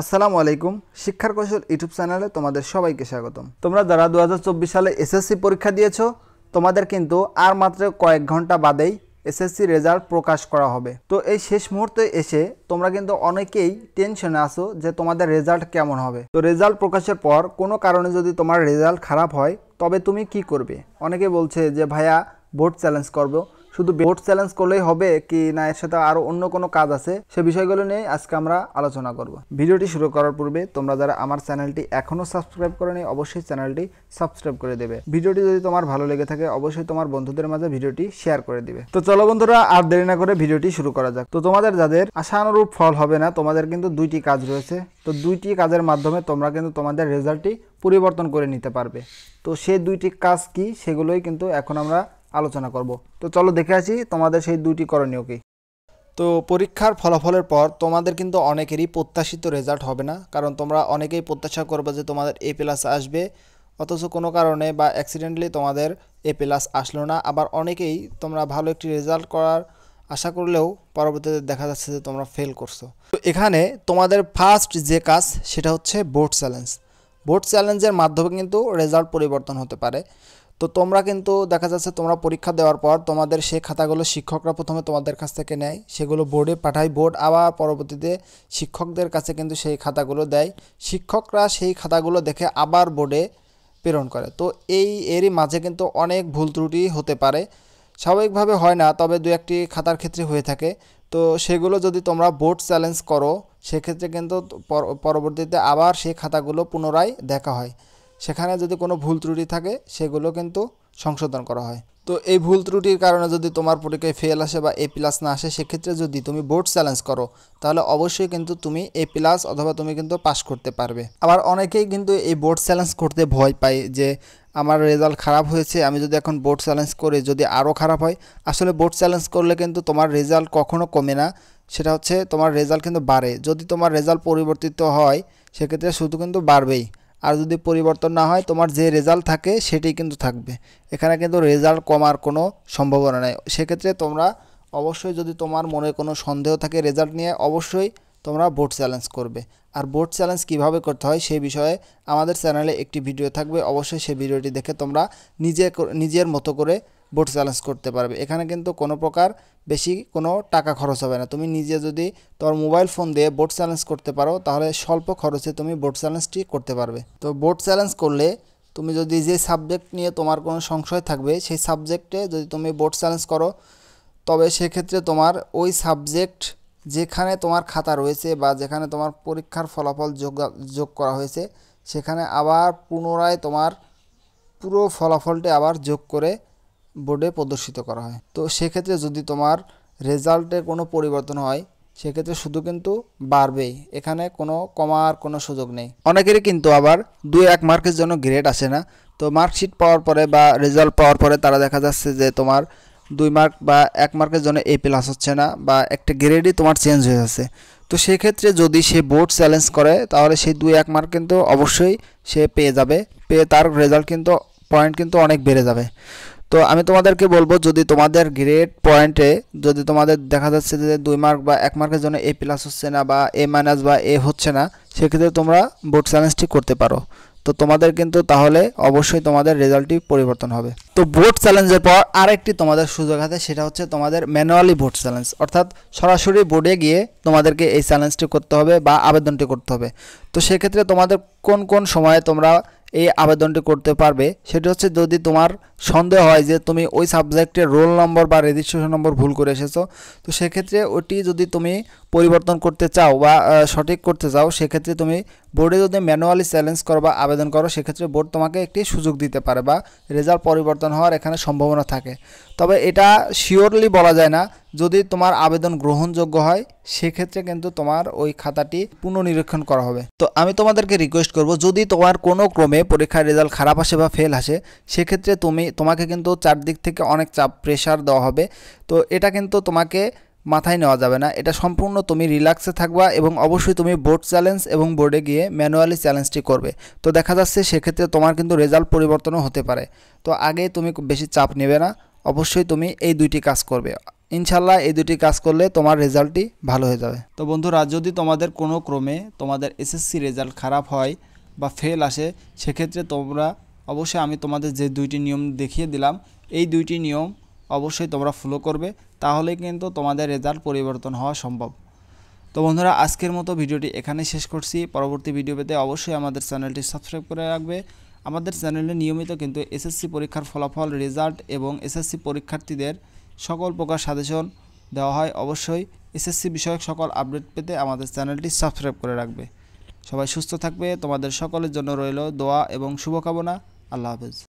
আসসালামু আলাইকুম শিক্ষার কৌশল ইউটিউব চ্যানেলে তোমাদের সবাইকে স্বাগতম। তোমরা যারা 2024 সালে এসএসসি পরীক্ষা দিয়েছো তোমাদের কিন্তু আর মাত্র কয়েক ঘন্টা বাদেই এসএসসি রেজাল্ট প্রকাশ করা হবে। তো এই শেষ মুহূর্তে এসে তোমরা কিন্তু অনেকেই টেনশনে আছো যে তোমাদের রেজাল্ট কেমন হবে। তো রেজাল্ট প্রকাশের পর কোনো কারণে যদি তোমার রেজাল্ট খারাপ হয় তবে তুমি কি করবে? অনেকে বলছে যে ভাইয়া বোর্ড চ্যালেঞ্জ করব। শুধু বোর্ড চ্যালেঞ্জ করলেই হবে কি না এর সাথে আরো অন্য কোনো কাজ আছে, সে বিষয়গুলো নিয়ে আজকে আমরা আলোচনা করব। ভিডিওটি শুরু করার পূর্বে তোমরা যারা আমার চ্যানেলটি এখনো সাবস্ক্রাইব করোনি অবশ্যই চ্যানেলটি সাবস্ক্রাইব করে দেবে। ভিডিওটি যদি তোমার ভালো লেগে থাকে অবশ্যই তোমার বন্ধুদের মাঝে ভিডিওটি শেয়ার করে দিবে। তো চলো বন্ধুরা আর দেরি না করে ভিডিওটি শুরু করা যাক। তো তোমাদের যাদের আশানুরূপ ফল হবে না তোমাদের কিন্তু দুইটি কাজ রয়েছে। তো দুইটি কাজের মাধ্যমে তোমরা কিন্তু তোমাদের রেজাল্টটি পরিবর্তন করে নিতে পারবে। তো সেই দুইটি কাজ কি সেগুলোই কিন্তু এখন আমরা আলোচনা করব। তো চলো দেখে আসি তোমাদের সেই দুইটি করণীয় কি। তো পরীক্ষার ফলাফলের পর তোমাদের কিন্তু অনেকেরই প্রত্যাশিত রেজাল্ট হবে না, কারণ তোমরা অনেকেই প্রত্যাশা করবে যে তোমাদের A+ আসবে, অথচ কোনো কারণে বা অ্যাক্সিডেন্টলি তোমাদের A+ আসলো না। আবার অনেকেই তোমরা ভালো একটি রেজাল্ট করার আশা করলেও পরবর্তীতে দেখা যাচ্ছে যে তোমরা ফেল করছো। তো এখানে তোমাদের ফার্স্ট যে কাজ সেটা হচ্ছে বোর্ড চ্যালেঞ্জ। বোর্ড চ্যালেঞ্জের মাধ্যমে কিন্তু রেজাল্ট পরিবর্তন হতে পারে। তো তোমরা কিন্তু দেখা যাচ্ছে তোমরা পরীক্ষা দেওয়ার পর তোমাদের সেই খাতাগুলো শিক্ষকরা প্রথমে তোমাদের কাছ থেকে নেয়, সেগুলো বোর্ডে পাঠায়। বোর্ড আবার পরবর্তীতে শিক্ষকদের কাছে কিন্তু সেই খাতাগুলো দেয়। শিক্ষকরা সেই খাতাগুলো দেখে আবার বোর্ডে প্রেরণ করে। তো এরই মাঝে কিন্তু অনেক ভুল ত্রুটি হতে পারে, স্বাভাবিকভাবে হয় না, তবে দু একটি খাতার ক্ষেত্রে হয়ে থাকে। তো সেগুলো যদি তোমরা বোর্ড চ্যালেঞ্জ করো সেক্ষেত্রে কিন্তু পরবর্তীতে আবার সেই খাতাগুলো পুনরায় দেখা হয়। সেখানে যদি কোনো ভুল ত্রুটি থাকে সেগুলো কিন্তু সংশোধন করা হয়। তো এই ভুল ত্রুটির কারণে যদি তোমার পরীক্ষায় ফেল আসে বা A+ না আসে, সেক্ষেত্রে যদি তুমি বোর্ড চ্যালেঞ্জ করো তাহলে অবশ্যই কিন্তু তুমি A+ অথবা তুমি কিন্তু পাস করতে পারবে। আবার অনেকেই কিন্তু এই বোর্ড চ্যালেঞ্জ করতে ভয় পায় যে আমার রেজাল্ট খারাপ হয়েছে, আমি যদি এখন বোর্ড চ্যালেঞ্জ করি যদি আরও খারাপ হয়। আসলে বোর্ড চ্যালেঞ্জ করলে কিন্তু তোমার রেজাল্ট কখনো কমে না, সেটা হচ্ছে তোমার রেজাল্ট কিন্তু বাড়ে। যদি তোমার রেজাল্ট পরিবর্তিত হয় সেক্ষেত্রে শুধু কিন্তু বাড়বেই, আর যদি পরিবর্তন না হয় তোমার যে রেজাল্ট থাকে সেটাই কিন্তু থাকবে। এখানে কিন্তু রেজাল্ট কমার কোনো সম্ভাবনা নেই। সেক্ষেত্রে তোমরা অবশ্যই যদি তোমার মনে কোনো সন্দেহ থাকে রেজাল্ট নিয়ে অবশ্যই তোমরা বোর্ড চ্যালেঞ্জ করবে। আর বোর্ড চ্যালেঞ্জ কীভাবে করতে হয় সেই বিষয়ে আমাদের চ্যানেলে একটি ভিডিও থাকবে, অবশ্যই সেই ভিডিওটি দেখে তোমরা নিজের মতো করে বোর্ড চ্যালেঞ্জ করতে পারবে। এখানে কিন্তু কোনো প্রকার বেশি কোনো টাকা খরচ হবে না। তুমি নিজে যদি তোমার মোবাইল ফোন দিয়ে বোর্ড চ্যালেঞ্জ করতে পারো তাহলে স্বল্প খরচে তুমি বোর্ড চ্যালেঞ্জটি করতে পারবে। তো বোর্ড চ্যালেঞ্জ করলে তুমি যদি যে সাবজেক্ট নিয়ে তোমার কোনো সংশয় থাকবে সেই সাবজেক্টে যদি তুমি বোর্ড চ্যালেঞ্জ করো তবে সেক্ষেত্রে তোমার ওই সাবজেক্ট যেখানে তোমার খাতা রয়েছে বা যেখানে তোমার পরীক্ষার ফলাফল যোগ করা হয়েছে সেখানে আবার পুনরায় তোমার পুরো ফলাফলটি আবার যোগ করে বোর্ডে প্রদর্শিত করা হয়। তো সেক্ষেত্রে যদি তোমার রেজাল্টে কোনো পরিবর্তন হয় সেক্ষেত্রে শুধু কিন্তু বাড়বেই, এখানে কোনো কমার কোনো সুযোগ নেই। অনেকেরই কিন্তু আবার 2-1 মার্কের জন্য গ্রেড আসে না। তো মার্কশিট পাওয়ার পরে বা রেজাল্ট পাওয়ার পরে তারা দেখা যাচ্ছে যে তোমার 2 মার্ক বা 1 মার্কের জন্য A+ হচ্ছে না বা একটা গ্রেডই তোমার চেঞ্জ হয়ে যাচ্ছে। তো সেক্ষেত্রে যদি সে বোর্ড চ্যালেঞ্জ করে তাহলে সেই 2-1 মার্ক কিন্তু অবশ্যই সে পেয়ে যাবে, পেয়ে তার রেজাল্ট কিন্তু পয়েন্ট কিন্তু অনেক বেড়ে যাবে। তো আমি তোমাদেরকে বলবো যদি তোমাদের গ্রেড পয়েন্টে যদি তোমাদের দেখা যাচ্ছে যে 2 মার্ক বা 1 মার্কের জন্য A+ হচ্ছে না বা A- বা A হচ্ছে না, সেক্ষেত্রে তোমরা বোর্ড চ্যালেঞ্জটি করতে পারো। তো তোমাদের কিন্তু তাহলে অবশ্যই তোমাদের রেজাল্টটি পরিবর্তন হবে। তো বোর্ড চ্যালেঞ্জের পর আরেকটি তোমাদের সুযোগ আছে, সেটা হচ্ছে তোমাদের ম্যানুয়ালি বোর্ড চ্যালেঞ্জ, অর্থাৎ সরাসরি বোর্ডে গিয়ে তোমাদেরকে এই চ্যালেঞ্জটি করতে হবে বা আবেদনটি করতে হবে। তো সেক্ষেত্রে তোমাদের কোন কোন সময়ে তোমরা এই আবেদনটি করতে পারবে সেটা হচ্ছে যদি তোমার সন্দেহ হয় যে তুমি ওই সাবজেক্টের রোল নম্বর বা রেজিস্ট্রেশন নম্বর ভুল করে এসেছো, তো সেক্ষেত্রে ওটি যদি তুমি পরিবর্তন করতে চাও বা সঠিক করতে চাও সেক্ষেত্রে তুমি বোর্ডে যদি ম্যানুয়ালি চ্যালেঞ্জ করো বা আবেদন করো সেক্ষেত্রে বোর্ড তোমাকে একটি সুযোগ দিতে পারে বা রেজাল্ট পরিবর্তন হওয়ার এখানে সম্ভাবনা থাকে। তবে এটা শিওরলি বলা যায় না। যদি তোমার আবেদন গ্রহণযোগ্য হয় সেক্ষেত্রে কিন্তু তোমার ওই খাতাটি পুনর্নিরীক্ষণ করা হবে। তো আমি তোমাদেরকে রিকোয়েস্ট করব যদি তোমার কোনো ক্রমে পরীক্ষার রেজাল্ট খারাপ আসে বা ফেল আসে সেক্ষেত্রে তোমাকে কিন্তু চারদিক থেকে অনেক চাপ প্রেশার দেওয়া হবে। তো এটা কিন্তু তোমাকে মাথায় নেওয়া যাবে না, এটা সম্পূর্ণ তুমি রিল্যাক্সে থাকবা এবং অবশ্যই তুমি বোর্ড চ্যালেঞ্জ এবং বোর্ডে গিয়ে ম্যানুয়ালি চ্যালেঞ্জটি করবে। তো দেখা যাচ্ছে সেক্ষেত্রে তোমার কিন্তু রেজাল্ট পরিবর্তনও হতে পারে। তো আগে তুমি বেশি চাপ নেবে না, অবশ্যই তুমি এই দুইটি কাজ করবে। ইনশাল্লাহ এই দুটি কাজ করলে তোমার রেজাল্টটি ভালো হয়ে যাবে। তো বন্ধুরা, যদি তোমাদের কোনো ক্রমে তোমাদের এসএসসি রেজাল্ট খারাপ হয় বা ফেল আসে, সেক্ষেত্রে তোমরা অবশ্যই আমি তোমাদের যে দুইটি নিয়ম দেখিয়ে দিলাম এই দুইটি নিয়ম অবশ্যই তোমরা ফলো করবে, তাহলে কিন্তু তোমাদের রেজাল্ট পরিবর্তন হওয়া সম্ভব। তো বন্ধুরা, আজকের মতো ভিডিওটি এখানে শেষ করছি। পরবর্তী ভিডিও পেতে অবশ্যই আমাদের চ্যানেলটি সাবস্ক্রাইব করে রাখবে। আমাদের চ্যানেলে নিয়মিত কিন্তু এসএসসি পরীক্ষার ফলাফল, রেজাল্ট এবং এসএসসি পরীক্ষার্থীদের সকল প্রকার সাজেশন দেওয়া হয়। অবশ্যই এসএসসি বিষয়ক সকল আপডেট পেতে আমাদের চ্যানেলটি সাবস্ক্রাইব করে রাখবে। সবাই সুস্থ থাকবে। তোমাদের সকলের জন্য রইল দোয়া এবং শুভকামনা। আল্লাহ হাফেজ।